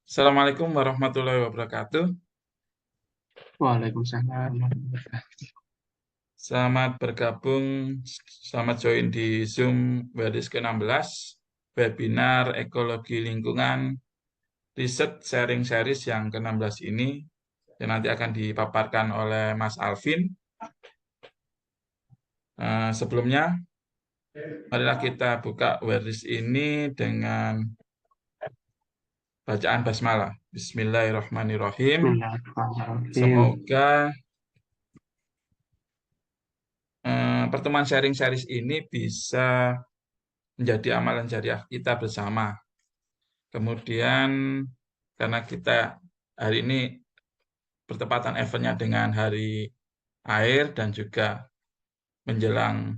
Assalamualaikum warahmatullahi wabarakatuh. Waalaikumsalam warahmatullahi wabarakatuh. Selamat bergabung, selamat join di Zoom Wedis ke-16, webinar Ekologi Lingkungan Riset Sharing Series yang ke-16 ini, yang nanti akan dipaparkan oleh Mas Alvin. Sebelumnya, marilah kita buka Wedis ini dengan bacaan basmalah. Bismillahirrahmanirrahim. Bismillahirrahmanirrahim. Semoga pertemuan sharing series ini bisa menjadi amalan jariah kita bersama. Kemudian karena kita hari ini bertepatan eventnya dengan hari air dan juga menjelang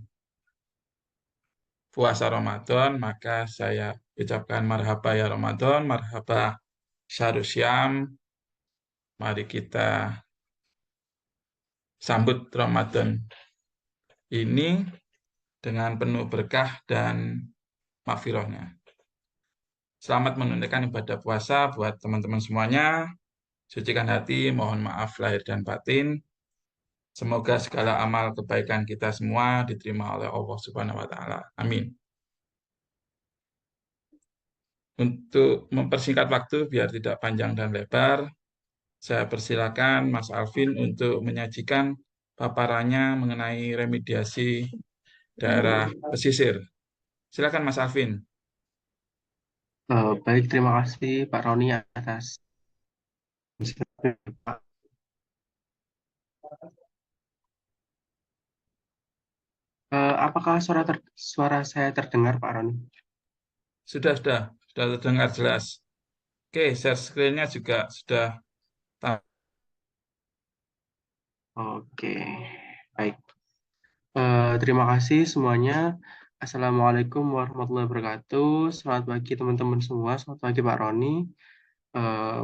puasa Ramadan, maka saya ucapkan marhaba ya Ramadan, marhaba syahrul syam. Mari kita sambut Ramadan ini dengan penuh berkah dan makfirahnya. Selamat menunaikan ibadah puasa buat teman-teman semuanya. Sucikan hati, mohon maaf lahir dan batin. Semoga segala amal kebaikan kita semua diterima oleh Allah Subhanahu wa taala. Amin. Untuk mempersingkat waktu biar tidak panjang dan lebar, saya persilakan Mas Alvin untuk menyajikan paparannya mengenai remediasi daerah pesisir. Silakan Mas Alvin. Baik, terima kasih Pak Roni atas apakah suara saya terdengar Pak Roni? Sudah terdengar jelas. Oke, share screen-nya juga sudah. Oke, baik. Terima kasih semuanya. Assalamualaikum warahmatullahi wabarakatuh. Selamat pagi teman-teman semua. Selamat pagi Pak Roni.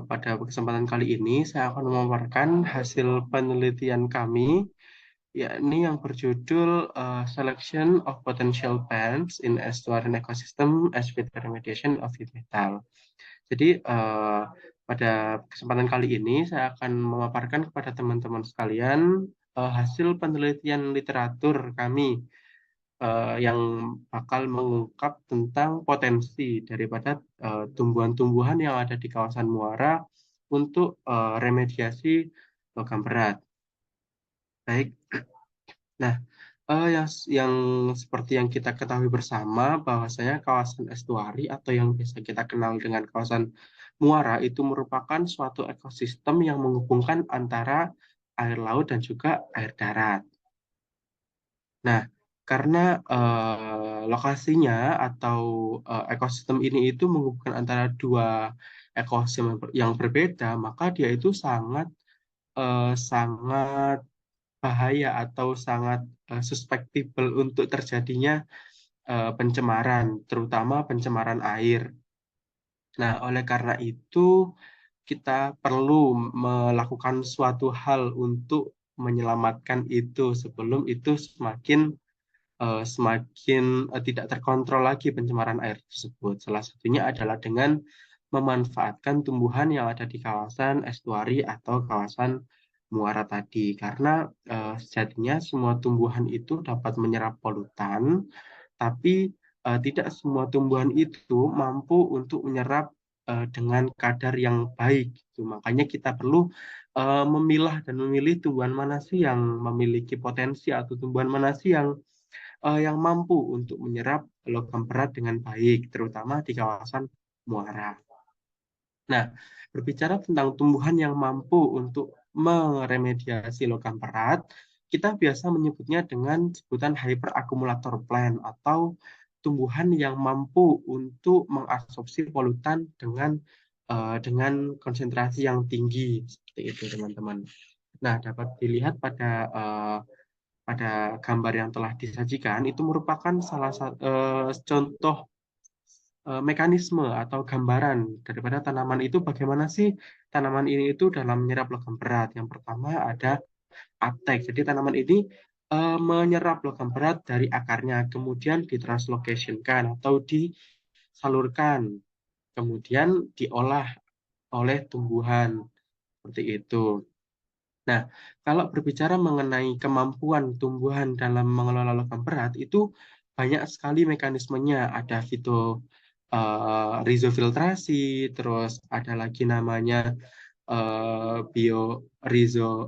Pada kesempatan kali ini saya akan memaparkan hasil penelitian kami, yakni yang berjudul Selection of Potential Plants in Estuarine Ecosystem as with Remediation of Heat Metal. Jadi pada kesempatan kali ini saya akan memaparkan kepada teman-teman sekalian hasil penelitian literatur kami yang bakal mengungkap tentang potensi daripada tumbuhan-tumbuhan yang ada di kawasan muara untuk remediasi logam berat. Baik. Nah, yang seperti yang kita ketahui bersama bahwasanya kawasan estuari atau yang biasa kita kenal dengan kawasan muara itu merupakan suatu ekosistem yang menghubungkan antara air laut dan juga air darat. Nah, karena lokasinya atau ekosistem ini itu menghubungkan antara dua ekosistem yang berbeda, maka dia itu sangat bahaya atau sangat susceptible untuk terjadinya pencemaran, terutama pencemaran air. Nah, oleh karena itu kita perlu melakukan suatu hal untuk menyelamatkan itu sebelum itu semakin tidak terkontrol lagi pencemaran air tersebut. Salah satunya adalah dengan memanfaatkan tumbuhan yang ada di kawasan estuari atau kawasan muara tadi. Karena sejatinya semua tumbuhan itu dapat menyerap polutan, tapi tidak semua tumbuhan itu mampu untuk menyerap dengan kadar yang baik. Gitu. Makanya kita perlu memilah dan memilih tumbuhan mana sih yang memiliki potensi atau tumbuhan mana sih yang mampu untuk menyerap logam berat dengan baik, terutama di kawasan muara. Nah, berbicara tentang tumbuhan yang mampu untuk meremediasi logam berat, kita biasa menyebutnya dengan sebutan hyperakumulator plant atau tumbuhan yang mampu untuk mengabsorpsi polutan dengan konsentrasi yang tinggi seperti itu teman-teman. Nah, dapat dilihat pada gambar yang telah disajikan itu merupakan salah satu contoh mekanisme atau gambaran daripada tanaman itu bagaimana sih tanaman ini itu dalam menyerap logam berat. Yang pertama ada uptake. Jadi tanaman ini menyerap logam berat dari akarnya, kemudian ditranslocate-kan atau disalurkan, kemudian diolah oleh tumbuhan seperti itu. Nah, kalau berbicara mengenai kemampuan tumbuhan dalam mengelola logam berat, itu banyak sekali mekanismenya. Ada rizofiltrasi, terus ada lagi namanya bio rizo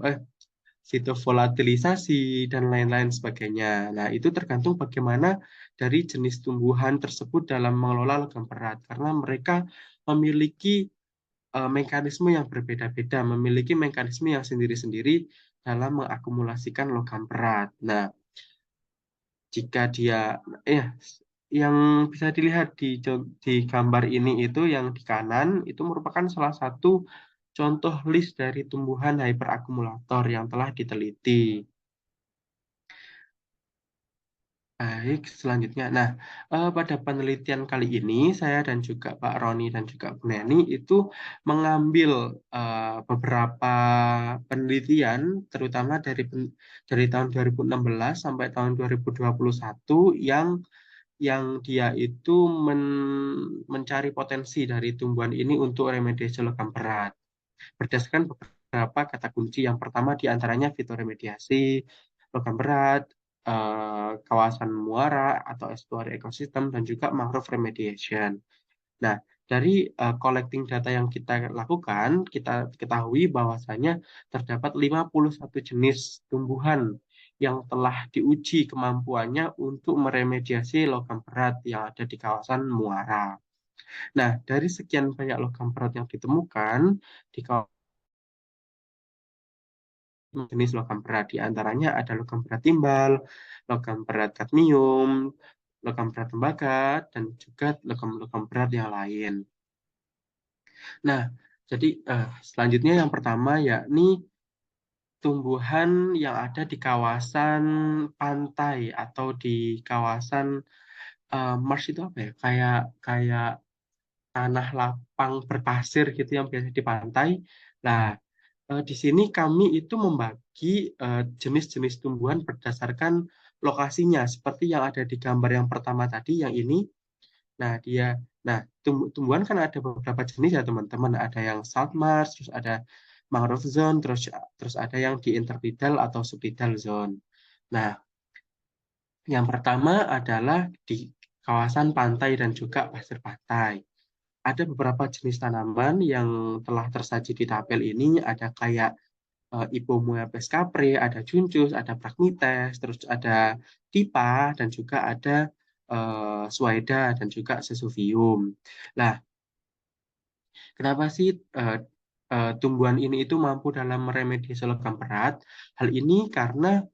fitovolatilisasi dan lain-lain sebagainya. Nah, itu tergantung bagaimana dari jenis tumbuhan tersebut dalam mengelola logam berat karena mereka memiliki mekanisme yang berbeda-beda, memiliki mekanisme yang sendiri-sendiri dalam mengakumulasikan logam berat. Nah, jika dia ya yang bisa dilihat di gambar ini itu yang di kanan itu merupakan salah satu contoh list dari tumbuhan hyperakumulator yang telah diteliti. Baik, selanjutnya. Nah, pada penelitian kali ini, saya dan juga Pak Roni dan juga Bu Neni itu mengambil beberapa penelitian, terutama dari tahun 2016 sampai tahun 2021 yang dia itu mencari potensi dari tumbuhan ini untuk remediasi logam berat berdasarkan beberapa kata kunci. Yang pertama di antaranya fitoremediasi, logam berat, kawasan muara atau estuary ecosystem, dan juga mangrove remediation. Nah, dari collecting data yang kita lakukan, kita ketahui bahwasanya terdapat 51 jenis tumbuhan yang telah diuji kemampuannya untuk meremediasi logam berat yang ada di kawasan muara. Nah, dari sekian banyak logam berat yang ditemukan di kawasan jenis logam berat. Di antaranya ada logam berat timbal, logam berat kadmium, logam berat tembaga, dan juga logam-logam berat yang lain. Nah, jadi selanjutnya yang pertama yakni tumbuhan yang ada di kawasan pantai atau di kawasan marsh itu apa ya? Kayak kayak tanah lapang berpasir gitu yang biasa di pantai. Nah, di sini kami itu membagi jenis-jenis tumbuhan berdasarkan lokasinya, seperti yang ada di gambar yang pertama tadi, yang ini. Nah, nah tumbuhan kan ada beberapa jenis ya teman-teman. Ada yang salt marsh, terus ada mangrove zone, terus terus ada yang di intertidal atau subtidal zone. Nah, yang pertama adalah di kawasan pantai dan juga pasir pantai. Ada beberapa jenis tanaman yang telah tersaji di tabel ini, ada kayak Ipomoea capre, ada Juncus, ada Phragmites, terus ada Tipa, dan juga ada Suaeda, dan juga Sesuvium. Nah, kenapa sih tumbuhan ini itu mampu dalam meremediasi logam berat? Hal ini karena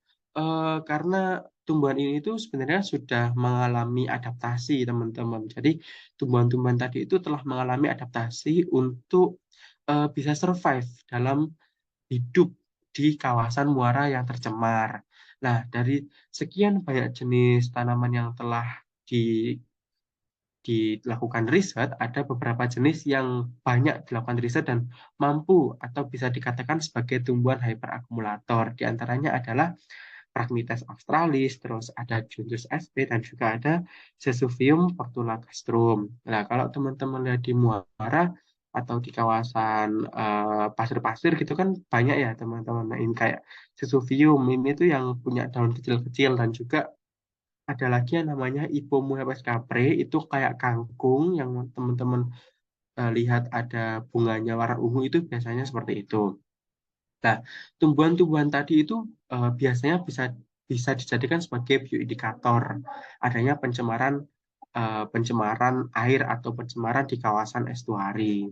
tumbuhan ini itu sebenarnya sudah mengalami adaptasi, teman-teman. Jadi, tumbuhan-tumbuhan tadi itu telah mengalami adaptasi untuk bisa survive dalam hidup di kawasan muara yang tercemar. Nah, dari sekian banyak jenis tanaman yang telah di dilakukan riset, ada beberapa jenis yang banyak dilakukan riset dan mampu atau bisa dikatakan sebagai tumbuhan hyperakumulator. Di antaranya adalah Phragmites australis, terus ada Juncus sp, dan juga ada Sesuvium portulacastrum. Nah, kalau teman-teman lihat di muara atau di kawasan pasir-pasir gitu kan banyak ya teman-teman. Nah, ini kayak Sesuvium ini tuh yang punya daun kecil-kecil, dan juga ada lagi yang namanya Ipomoea capre, itu kayak kangkung yang teman-teman lihat ada bunganya warna ungu, itu biasanya seperti itu. Nah, tumbuhan-tumbuhan tadi itu biasanya bisa bisa dijadikan sebagai bioindikator adanya pencemaran air atau pencemaran di kawasan estuari.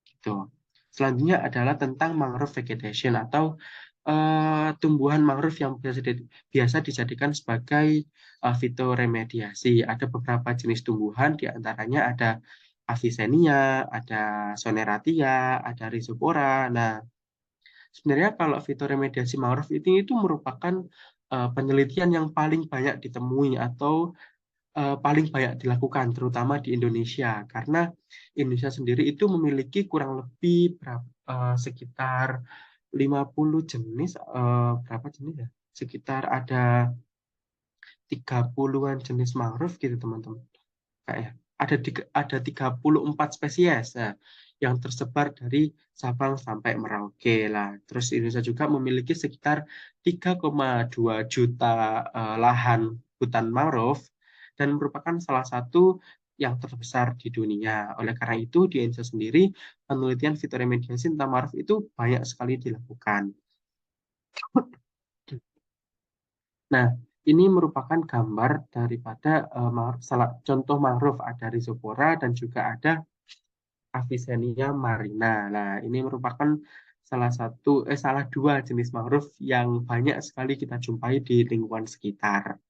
Gitu. Selanjutnya adalah tentang mangrove vegetation atau tumbuhan mangrove yang biasa dijadikan sebagai fitoremediasi. Ada beberapa jenis tumbuhan, di antaranya ada Avicennia, ada Soneratia, ada Rhizopora. Nah, sebenarnya kalau fitoremediasi mangrove itu merupakan penelitian yang paling banyak ditemui atau paling banyak dilakukan, terutama di Indonesia, karena Indonesia sendiri itu memiliki kurang lebih sekitar 50 jenis, berapa jenis ya? Sekitar ada 30-an jenis mangrove gitu, teman-teman. Kayak ada 34 spesies. Nah, yang tersebar dari Sabang sampai Merauke lah. Terus Indonesia juga memiliki sekitar 3,2 juta lahan hutan mangrove dan merupakan salah satu yang terbesar di dunia. Oleh karena itu, di Indonesia sendiri, penelitian fitoremediasi tentang mangrove itu banyak sekali dilakukan. Nah, ini merupakan gambar daripada salah contoh mangrove, ada Rhizopora dan juga ada Avicennia marina. Nah, ini merupakan salah dua jenis mangrove yang banyak sekali kita jumpai di lingkungan sekitar.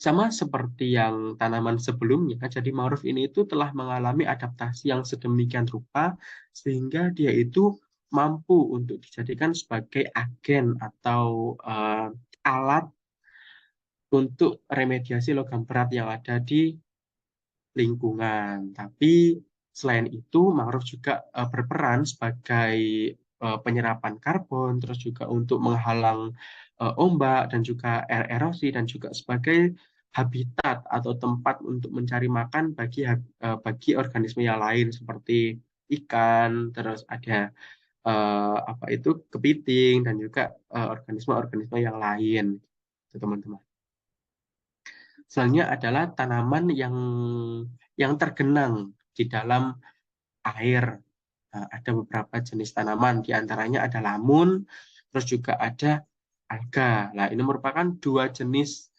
Sama seperti yang tanaman sebelumnya, jadi mangrove ini itu telah mengalami adaptasi yang sedemikian rupa sehingga dia itu mampu untuk dijadikan sebagai agen atau alat untuk remediasi logam berat yang ada di lingkungan. Tapi selain itu, mangrove juga berperan sebagai penyerapan karbon, terus juga untuk menghalang ombak dan juga air erosi, dan juga sebagai habitat atau tempat untuk mencari makan bagi organisme yang lain seperti ikan, terus ada apa itu kepiting dan juga organisme-organisme yang lain, itu teman-teman. Selanjutnya adalah tanaman yang tergenang di dalam air. Nah, ada beberapa jenis tanaman, di antaranya ada lamun, terus juga ada alga. Nah, ini merupakan dua jenis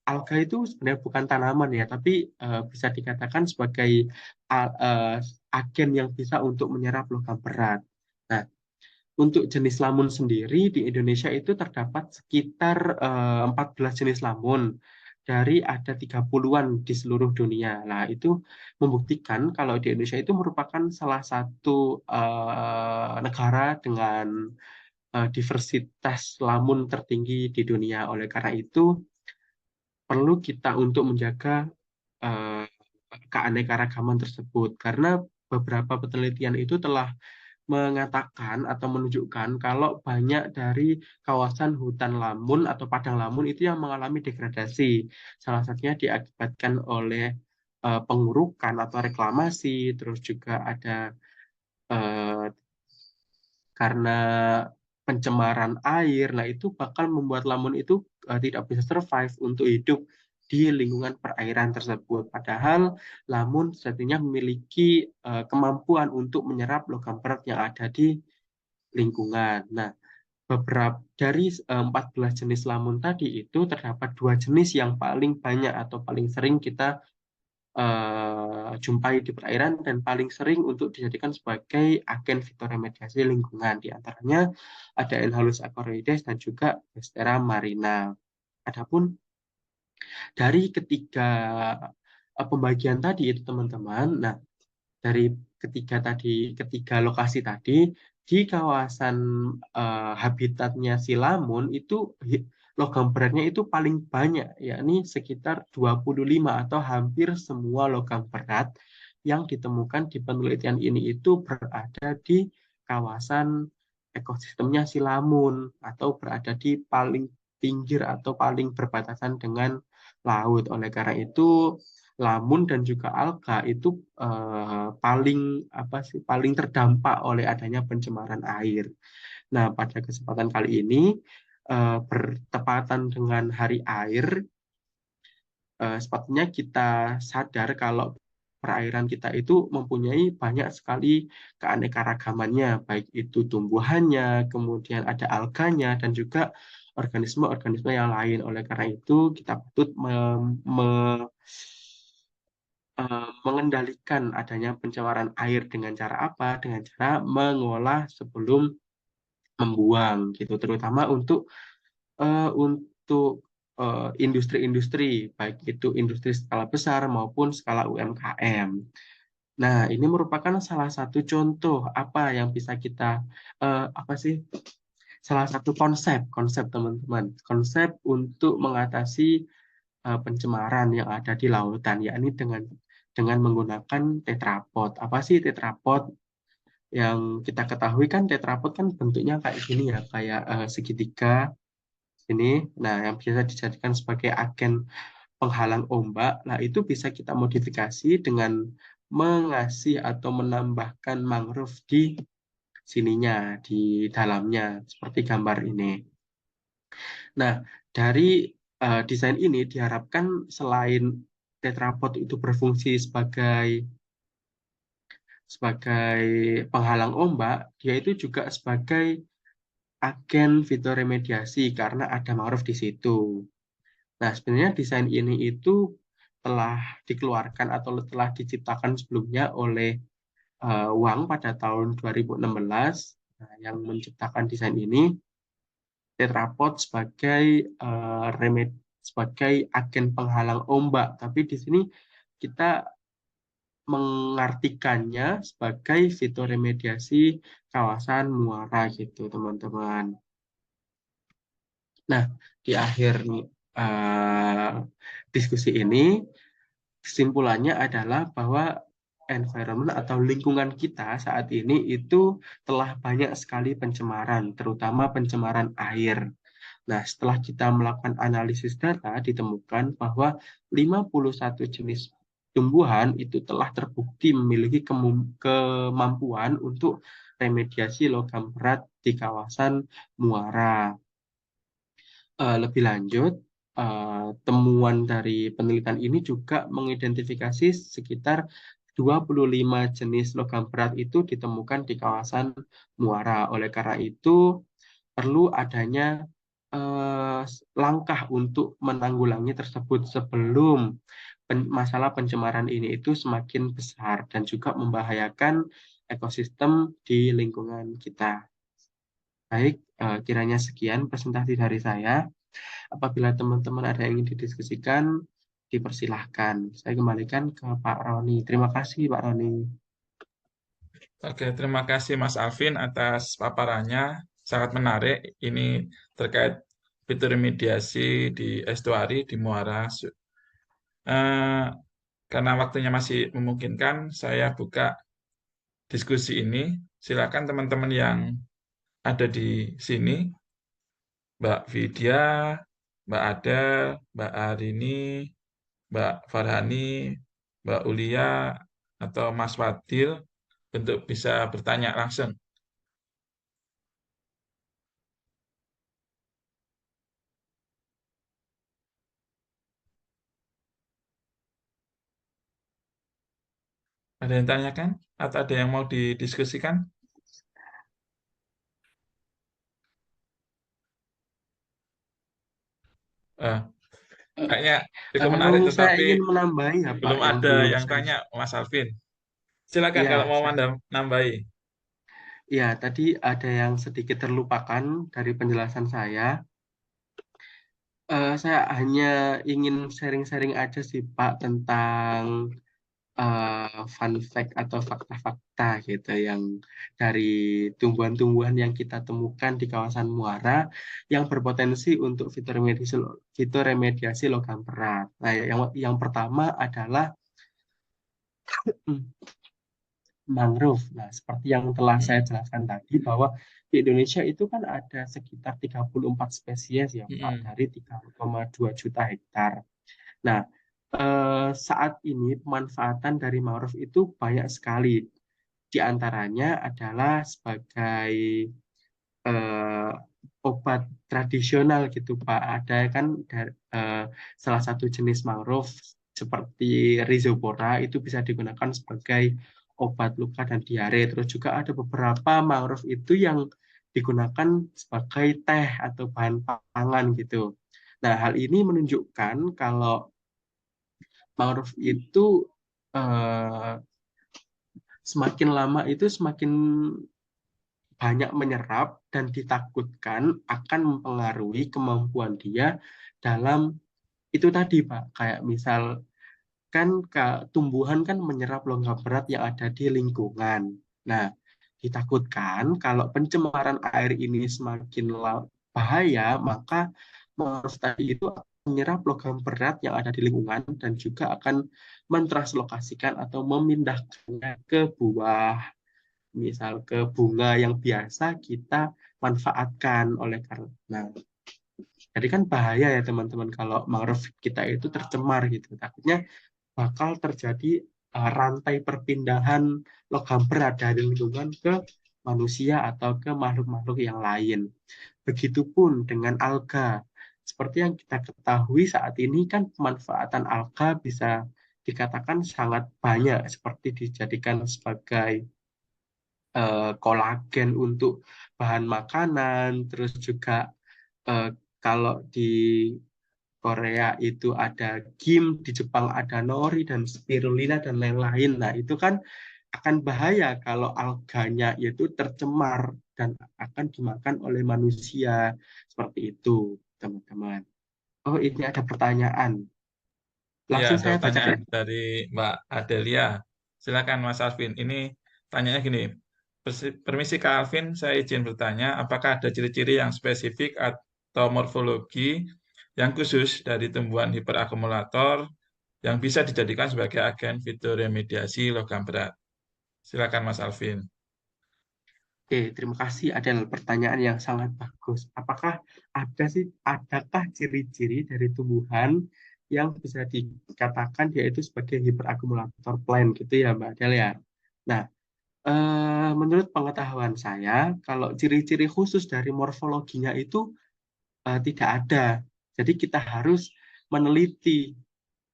alga itu sebenarnya bukan tanaman ya, tapi bisa dikatakan sebagai uh, agen yang bisa untuk menyerap logam berat. Nah, untuk jenis lamun sendiri di Indonesia itu terdapat sekitar 14 jenis lamun dari ada 30-an di seluruh dunia. Nah, itu membuktikan kalau di Indonesia itu merupakan salah satu negara dengan diversitas lamun tertinggi di dunia. Oleh karena itu, perlu kita untuk menjaga eh, keanekaragaman tersebut karena beberapa penelitian itu telah mengatakan atau menunjukkan kalau banyak dari kawasan hutan lamun atau padang lamun itu yang mengalami degradasi. Salah satunya diakibatkan oleh pengurukan atau reklamasi, terus juga ada eh, karena pencemaran air. Nah, itu bakal membuat lamun itu tidak bisa survive untuk hidup di lingkungan perairan tersebut. Padahal lamun sejatinya memiliki kemampuan untuk menyerap logam berat yang ada di lingkungan. Nah, beberapa dari 14 jenis lamun tadi itu terdapat dua jenis yang paling banyak atau paling sering kita jumpai di perairan dan paling sering untuk dijadikan sebagai agen fitoremediasi lingkungan. Di antaranya ada Enhalus acoroides dan juga Bestera marina. Adapun dari pembagian tadi itu teman-teman, nah dari ketiga lokasi tadi di kawasan habitatnya si lamun itu logam beratnya itu paling banyak, yakni sekitar 25 atau hampir semua logam berat yang ditemukan di penelitian ini itu berada di kawasan ekosistemnya si lamun atau berada di paling pinggir atau paling berbatasan dengan laut. Oleh karena itu lamun dan juga alga itu paling terdampak oleh adanya pencemaran air. Nah, pada kesempatan kali ini bertepatan dengan Hari Air, sepatutnya kita sadar kalau perairan kita itu mempunyai banyak sekali keanekaragamannya, baik itu tumbuhannya, kemudian ada alganya, dan juga organisme-organisme yang lain. Oleh karena itu, kita patut mengendalikan adanya pencemaran air dengan cara apa? Dengan cara mengolah sebelum membuang, gitu. Terutama untuk industri-industri, baik itu industri skala besar maupun skala UMKM. Nah, ini merupakan salah satu contoh apa yang bisa kita apa sih? Salah satu konsep teman-teman, konsep untuk mengatasi pencemaran yang ada di lautan, yakni dengan menggunakan tetrapod. Apa sih tetrapod? Yang kita ketahui kan tetrapod kan bentuknya kayak gini ya, kayak segitiga ini. Nah, yang biasa dijadikan sebagai agen penghalang ombak. Nah, itu bisa kita modifikasi dengan mengasih atau menambahkan mangrove di sininya, di dalamnya, seperti gambar ini. Nah, dari desain ini diharapkan selain tetrapod itu berfungsi sebagai penghalang ombak, dia itu juga sebagai agen fitoremediasi karena ada mangrove di situ. Nah, sebenarnya desain ini itu telah dikeluarkan atau telah diciptakan sebelumnya oleh Wang pada tahun 2016. Nah, yang menciptakan desain ini tetrapod sebagai agen penghalang ombak. Tapi di sini kita mengartikannya sebagai fitoremediasi kawasan muara gitu, teman-teman. Nah, di akhir uh, diskusi ini, kesimpulannya adalah bahwa environment atau lingkungan kita saat ini itu telah banyak sekali pencemaran, terutama pencemaran air. Nah, setelah kita melakukan analisis data, ditemukan bahwa 51 jenis tumbuhan itu telah terbukti memiliki kemampuan untuk remediasi logam berat di kawasan muara. Lebih lanjut, temuan dari penelitian ini juga mengidentifikasi sekitar 25 jenis logam berat itu ditemukan di kawasan muara. Oleh karena itu, perlu adanya langkah untuk menanggulangi tersebut sebelum masalah pencemaran ini itu semakin besar dan juga membahayakan ekosistem di lingkungan kita. Baik, kiranya sekian presentasi dari saya. Apabila teman-teman ada yang ingin didiskusikan, dipersilahkan. Saya kembalikan ke Pak Roni. Terima kasih, Pak Roni. Oke, terima kasih Mas Alvin atas paparannya. Sangat menarik. Ini terkait fitur remediasi di estuari di Muara. Eh, karena waktunya masih memungkinkan, saya buka diskusi ini. Silakan teman-teman yang ada di sini, Mbak Vidya, Mbak Adel, Mbak Arini, Mbak Farhani, Mbak Ulia, atau Mas Fadil untuk bisa bertanya langsung. Ada yang tanyakan? Atau ada yang mau didiskusikan? Eh, kayaknya cukup menarik, Saya tetapi ingin menambahi ya, Pak, belum yang ada belum yang saya. tanya, Mas Alvin. Silakan kalau Ya, mau nambahi. ya, tadi ada yang sedikit terlupakan dari penjelasan saya. Saya hanya ingin sharing-sharing aja sih, Pak, tentang fun fact atau fakta-fakta gitu yang dari tumbuhan-tumbuhan yang kita temukan di kawasan muara yang berpotensi untuk fitoremediasi logam berat. Nah, yang pertama adalah mangrove. Nah, seperti yang telah saya Mm-mm. jelaskan tadi bahwa di Indonesia itu kan ada sekitar 34 spesies ya, Pak, Mm-mm. dari 3,2 juta hektar. Nah, saat ini pemanfaatan dari mangrove itu banyak sekali. Di antaranya adalah sebagai eh, obat tradisional gitu, Pak. Ada kan salah satu jenis mangrove seperti Rhizopora itu bisa digunakan sebagai obat luka dan diare. Terus juga ada beberapa mangrove itu yang digunakan sebagai teh atau bahan pangan gitu. Nah, hal ini menunjukkan kalau mangrove itu eh, semakin lama itu semakin banyak menyerap dan ditakutkan akan mempengaruhi kemampuan dia dalam itu tadi, Pak. Kayak misal kan tumbuhan kan menyerap logam berat yang ada di lingkungan. Nah, ditakutkan kalau pencemaran air ini semakin bahaya, maka tadi itu akan menyerap logam berat yang ada di lingkungan dan juga akan mentranslokasikan atau memindahkannya ke buah, misal ke bunga yang biasa kita manfaatkan oleh karena. Jadi kan bahaya ya teman-teman kalau mangrove kita itu tercemar gitu. Takutnya bakal terjadi rantai perpindahan logam berat dari lingkungan ke manusia atau ke makhluk-makhluk yang lain. Begitupun dengan alga. Seperti yang kita ketahui saat ini kan pemanfaatan alga bisa dikatakan sangat banyak, seperti dijadikan sebagai kolagen untuk bahan makanan, terus juga eh, kalau di Korea itu ada gim, di Jepang ada nori dan spirulina dan lain-lain. Nah, itu kan akan bahaya kalau alganya itu tercemar dan akan dimakan oleh manusia. Seperti itu, teman-teman. Oh, ini ada pertanyaan. Ya, Langsung ada saya pertanyaan bacakan. dari Mbak Adelia. Silakan Mas Alvin. Ini tanyanya gini. Permisi Kak Alvin, saya izin bertanya, apakah ada ciri-ciri yang spesifik atau morfologi yang khusus dari tumbuhan hiperakumulator yang bisa dijadikan sebagai agen fitoremediasi logam berat? Silakan Mas Alvin. Oke, terima kasih. Ada pertanyaan yang sangat bagus. Adakah ciri-ciri dari tumbuhan yang bisa dikatakan yaitu sebagai hiperakumulator plant gitu ya, Mbak Delia? Nah, menurut pengetahuan saya, kalau ciri-ciri khusus dari morfologinya itu tidak ada. Jadi kita harus meneliti.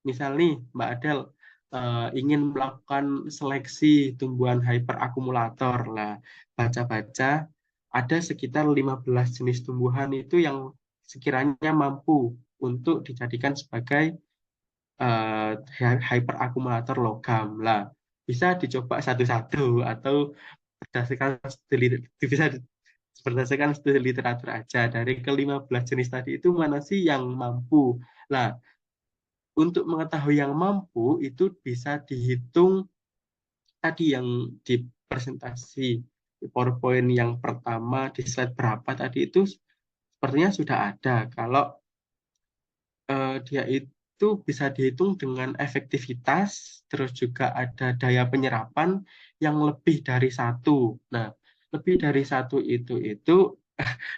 Misal nih, Mbak Adel ingin melakukan seleksi tumbuhan hyperakumulator. Lah, baca-baca ada sekitar 15 jenis tumbuhan itu yang sekiranya mampu untuk dijadikan sebagai hyperakumulator logam. Lah, bisa dicoba satu-satu atau berdasarkan studi, bisa berdasarkan studi literatur aja. Dari ke-15 jenis tadi itu mana sih yang mampu? Nah, untuk mengetahui yang mampu itu bisa dihitung tadi yang di presentasi di PowerPoint yang pertama di slide berapa tadi itu sepertinya sudah ada. Kalau dia itu bisa dihitung dengan efektivitas, terus juga ada daya penyerapan yang lebih dari satu. Nah, lebih dari satu itu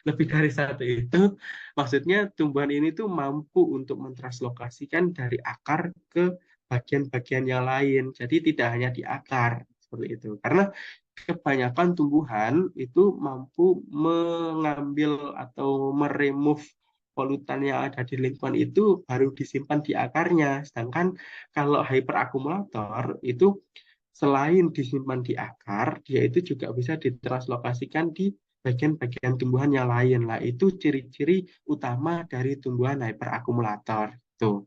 lebih dari satu itu maksudnya tumbuhan ini tuh mampu untuk mentranslokasikan dari akar ke bagian-bagian yang lain. Jadi tidak hanya di akar seperti itu. Karena kebanyakan tumbuhan itu mampu mengambil atau meremove polutan yang ada di lingkungan itu baru disimpan di akarnya. Sedangkan kalau hyperakumulator itu selain disimpan di akar, dia itu juga bisa ditranslokasikan di bagian-bagian tumbuhan yang lain. Lah, itu ciri-ciri utama dari tumbuhan hyperakumulator. Tuh,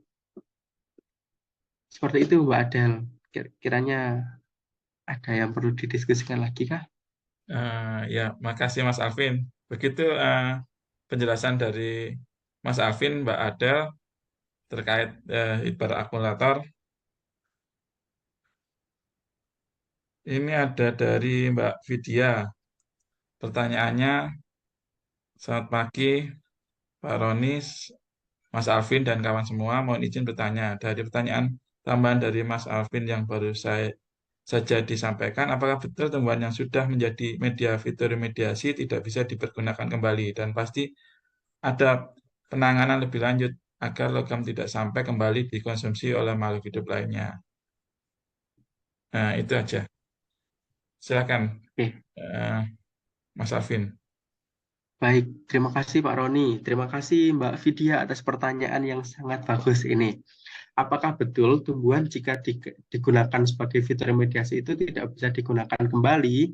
seperti itu, Mbak Adel. Kiranya ada yang perlu didiskusikan lagi kah? Ya, makasih Mas Alvin. Begitu penjelasan dari Mas Alvin, Mbak Adel terkait hiperakumulator. Ini ada dari Mbak Vidya. Pertanyaannya, selamat pagi Pak Ronis, Mas Alvin dan kawan semua. Mohon izin bertanya. Dari pertanyaan tambahan dari Mas Alvin yang baru saya saja disampaikan, apakah betul tumbuhan yang sudah menjadi media fitoremediasi tidak bisa dipergunakan kembali dan pasti ada penanganan lebih lanjut agar logam tidak sampai kembali dikonsumsi oleh makhluk hidup lainnya. Nah, itu aja. Silakan, Oke, eh, Mas Alvin. baik. Terima kasih Pak Roni. Terima kasih Mbak Vidya atas pertanyaan yang sangat bagus ini. Apakah betul tumbuhan jika digunakan sebagai fitoremediasi itu tidak bisa digunakan kembali?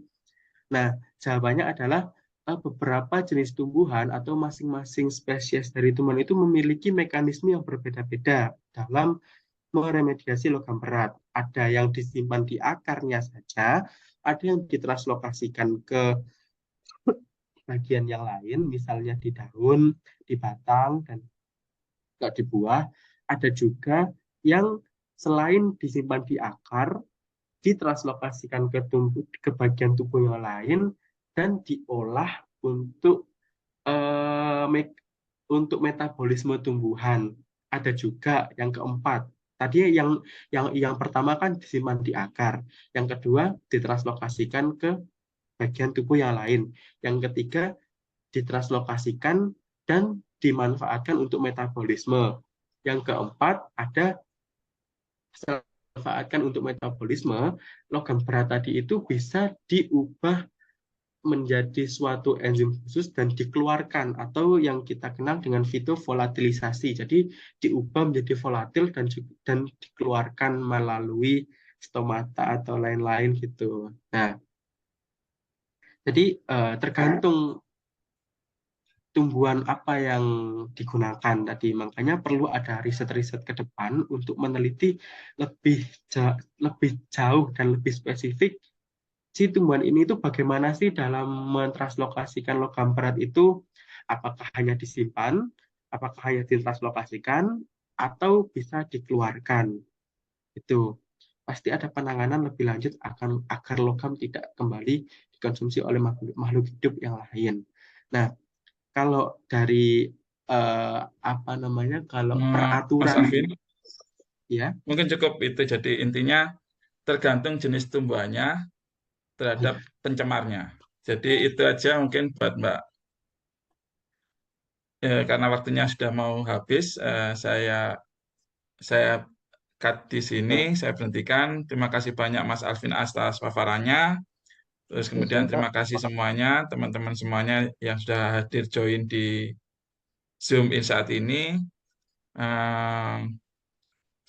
Nah, jawabannya adalah beberapa jenis tumbuhan atau masing-masing spesies dari tumbuhan itu memiliki mekanisme yang berbeda-beda dalam meremediasi logam berat. Ada yang disimpan di akarnya saja, ada yang ditranslokasikan ke bagian yang lain, misalnya di daun, di batang, dan juga di buah. Ada juga yang selain disimpan di akar, ditranslokasikan ke bagian tubuh yang lain dan diolah untuk eh, untuk metabolisme tumbuhan. Ada juga yang keempat. Tadi yang pertama kan disimpan di akar, yang kedua ditranslokasikan ke bagian tubuh yang lain, yang ketiga ditranslokasikan dan dimanfaatkan untuk metabolisme. Yang keempat ada dimanfaatkan untuk metabolisme, logam berat tadi itu bisa diubah menjadi suatu enzim khusus dan dikeluarkan atau yang kita kenal dengan fitovolatilisasi. Jadi diubah menjadi volatil dan dikeluarkan melalui stomata atau lain-lain gitu. Nah, jadi tergantung tumbuhan apa yang digunakan tadi. Makanya perlu ada riset-riset ke depan untuk meneliti lebih jauh dan lebih spesifik si tumbuhan ini itu bagaimana sih dalam mentranslokasikan logam berat itu, apakah hanya disimpan, apakah hanya ditranslokasikan, atau bisa dikeluarkan. Itu pasti ada penanganan lebih lanjut agar logam tidak kembali dikonsumsi oleh makhluk hidup yang lain. Nah, kalau dari apa namanya, kalau Mas peraturan Alvin, ya, mungkin cukup itu. Jadi intinya tergantung jenis tumbuhannya oh terhadap ya, pencemarnya. Jadi itu aja mungkin buat Mbak. Karena waktunya sudah mau habis, saya cut di sini, nah, saya berhentikan. Terima kasih banyak Mas Alvin atas paparannya. Terus kemudian terima kasih semuanya, teman-teman semuanya yang sudah hadir join di Zoom in saat ini. Eh,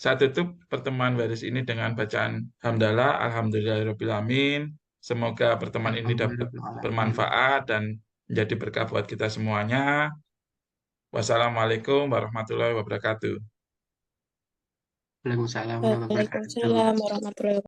saya tutup pertemuan baris ini dengan bacaan hamdalah, alhamdulillahirobbilalamin. Semoga pertemuan ini dapat alhamdulillah. bermanfaat dan menjadi berkah buat kita semuanya. Wassalamualaikum warahmatullahi wabarakatuh. Waalaikumsalam warahmatullahi wabarakatuh. Waalaikumsalam warahmatullahi wabarakatuh.